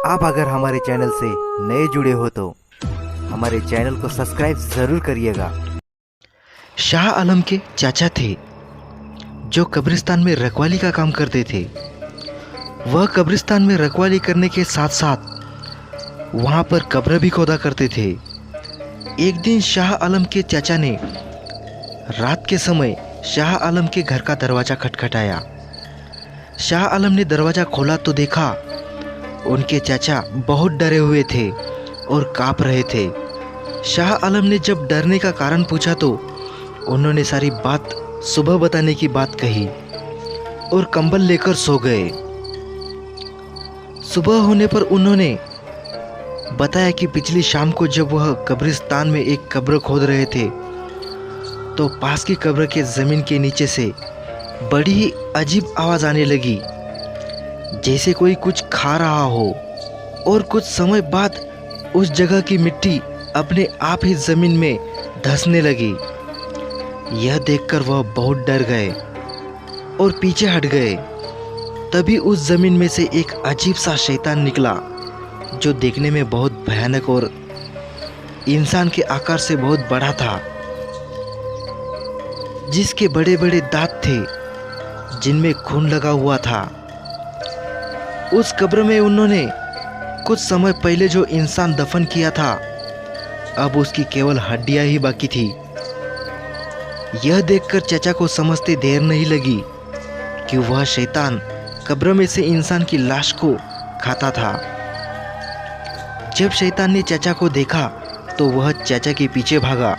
आप अगर हमारे चैनल से नए जुड़े हो तो हमारे चैनल को सब्सक्राइब ज़रूर करिएगा। शाह आलम के चाचा थे जो कब्रिस्तान में रखवाली का काम करते थे। वह कब्रिस्तान में रखवाली करने के साथ साथ वहाँ पर कब्र भी खोदा करते थे। एक दिन शाह आलम के चाचा ने रात के समय शाह आलम के घर का दरवाज़ा खटखटाया। शाह आलम ने दरवाज़ा खोला तो देखा उनके चाचा बहुत डरे हुए थे और काँप रहे थे। शाह आलम ने जब डरने का कारण पूछा तो उन्होंने सारी बात सुबह बताने की बात कही और कंबल लेकर सो गए। सुबह होने पर उन्होंने बताया कि पिछली शाम को जब वह कब्रिस्तान में एक कब्र खोद रहे थे तो पास की कब्र के ज़मीन के नीचे से बड़ी ही अजीब आवाज़ आने लगी, जैसे कोई कुछ खा रहा हो। और कुछ समय बाद उस जगह की मिट्टी अपने आप ही ज़मीन में धंसने लगी। यह देखकर वह बहुत डर गए और पीछे हट गए। तभी उस ज़मीन में से एक अजीब सा शैतान निकला जो देखने में बहुत भयानक और इंसान के आकार से बहुत बड़ा था, जिसके बड़े बड़े दांत थे जिनमें खून लगा हुआ था। उस कब्र में उन्होंने कुछ समय पहले जो इंसान दफन किया था अब उसकी केवल हड्डियां ही बाकी थी। यह देखकर चाचा को समझते देर नहीं लगी कि वह शैतान कब्र में से इंसान की लाश को खाता था। जब शैतान ने चाचा को देखा तो वह चाचा के पीछे भागा।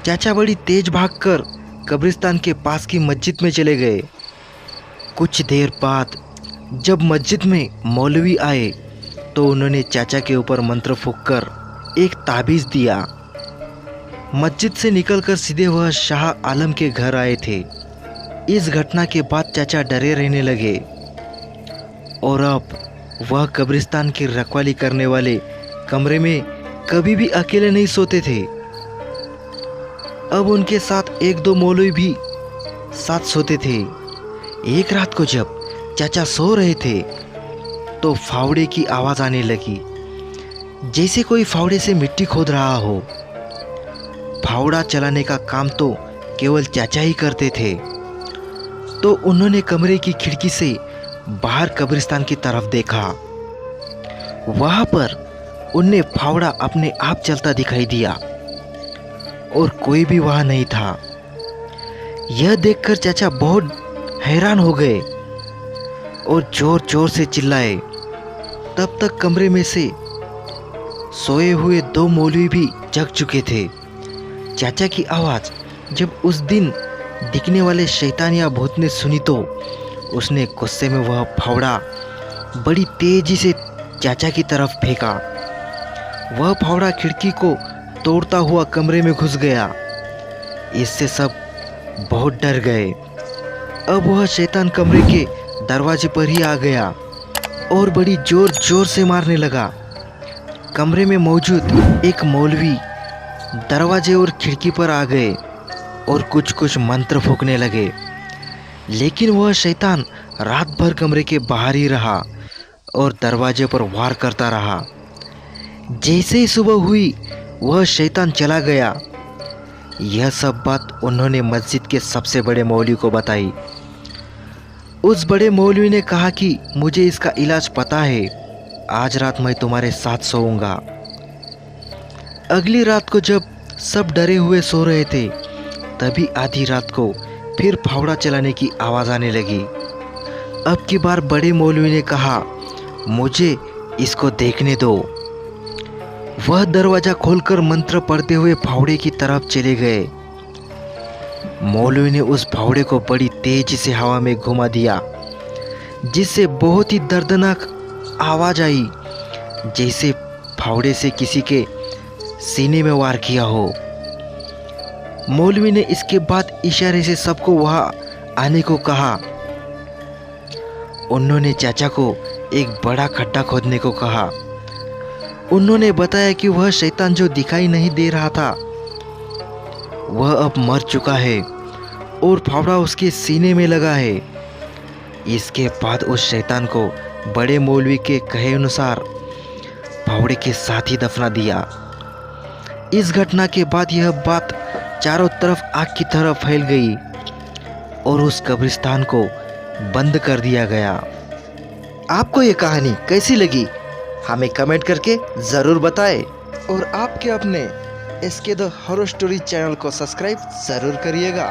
चाचा बड़ी तेज भागकर कब्रिस्तान के पास की मस्जिद में चले गए। कुछ देर बाद जब मस्जिद में मौलवी आए तो उन्होंने चाचा के ऊपर मंत्र फूंककर एक ताबीज़ दिया। मस्जिद से निकलकर सीधे वह शाह आलम के घर आए थे। इस घटना के बाद चाचा डरे रहने लगे और अब वह कब्रिस्तान की रखवाली करने वाले कमरे में कभी भी अकेले नहीं सोते थे। अब उनके साथ एक दो मौलवी भी साथ सोते थे। एक रात को जब चाचा सो रहे थे तो फावड़े की आवाज़ आने लगी, जैसे कोई फावड़े से मिट्टी खोद रहा हो। फावड़ा चलाने का काम तो केवल चाचा ही करते थे। तो उन्होंने कमरे की खिड़की से बाहर कब्रिस्तान की तरफ देखा। वहां पर उन्हें फावड़ा अपने आप चलता दिखाई दिया और कोई भी वहां नहीं था। यह देखकर चाचा बहुत हैरान हो गए और जोर जोर से चिल्लाए। तब तक कमरे में से सोए हुए दो मौलवी भी जग चुके थे। चाचा की आवाज़ जब उस दिन दिखने वाले शैतान या भूत ने सुनी तो उसने गुस्से में वह फावड़ा बड़ी तेजी से चाचा की तरफ फेंका। वह फावड़ा खिड़की को तोड़ता हुआ कमरे में घुस गया। इससे सब बहुत डर गए। अब वह शैतान कमरे के दरवाजे पर ही आ गया और बड़ी जोर जोर से मारने लगा। कमरे में मौजूद एक मौलवी दरवाजे और खिड़की पर आ गए और कुछ कुछ मंत्र फूंकने लगे, लेकिन वह शैतान रात भर कमरे के बाहर ही रहा और दरवाजे पर वार करता रहा। जैसे ही सुबह हुई वह शैतान चला गया। यह सब बात उन्होंने मस्जिद के सबसे बड़े मौलवी को बताई। उस बड़े मौलवी ने कहा कि मुझे इसका इलाज पता है, आज रात मैं तुम्हारे साथ सोऊंगा। अगली रात को जब सब डरे हुए सो रहे थे तभी आधी रात को फिर फावड़ा चलाने की आवाज़ आने लगी। अब की बार बड़े मौलवी ने कहा, मुझे इसको देखने दो। वह दरवाज़ा खोलकर मंत्र पढ़ते हुए फावड़े की तरफ चले गए। मौलवी ने उस फावड़े को बड़ी तेजी से हवा में घुमा दिया, जिससे बहुत ही दर्दनाक आवाज़ आई, जैसे फावड़े से किसी के सीने में वार किया हो। मौलवी ने इसके बाद इशारे से सबको वहां आने को कहा। उन्होंने चाचा को एक बड़ा खड्डा खोदने को कहा। उन्होंने बताया कि वह शैतान जो दिखाई नहीं दे रहा था वह अब मर चुका है और फावड़ा उसके सीने में लगा है। इसके बाद उस शैतान को बड़े मौलवी के कहे अनुसार फावड़े के साथ ही दफना दिया। इस घटना के बाद यह बात चारों तरफ आग की तरह फैल गई और उस कब्रिस्तान को बंद कर दिया गया। आपको ये कहानी कैसी लगी हमें कमेंट करके ज़रूर बताएं और आपके अपने SK the horror story channel को सब्सक्राइब ज़रूर करिएगा।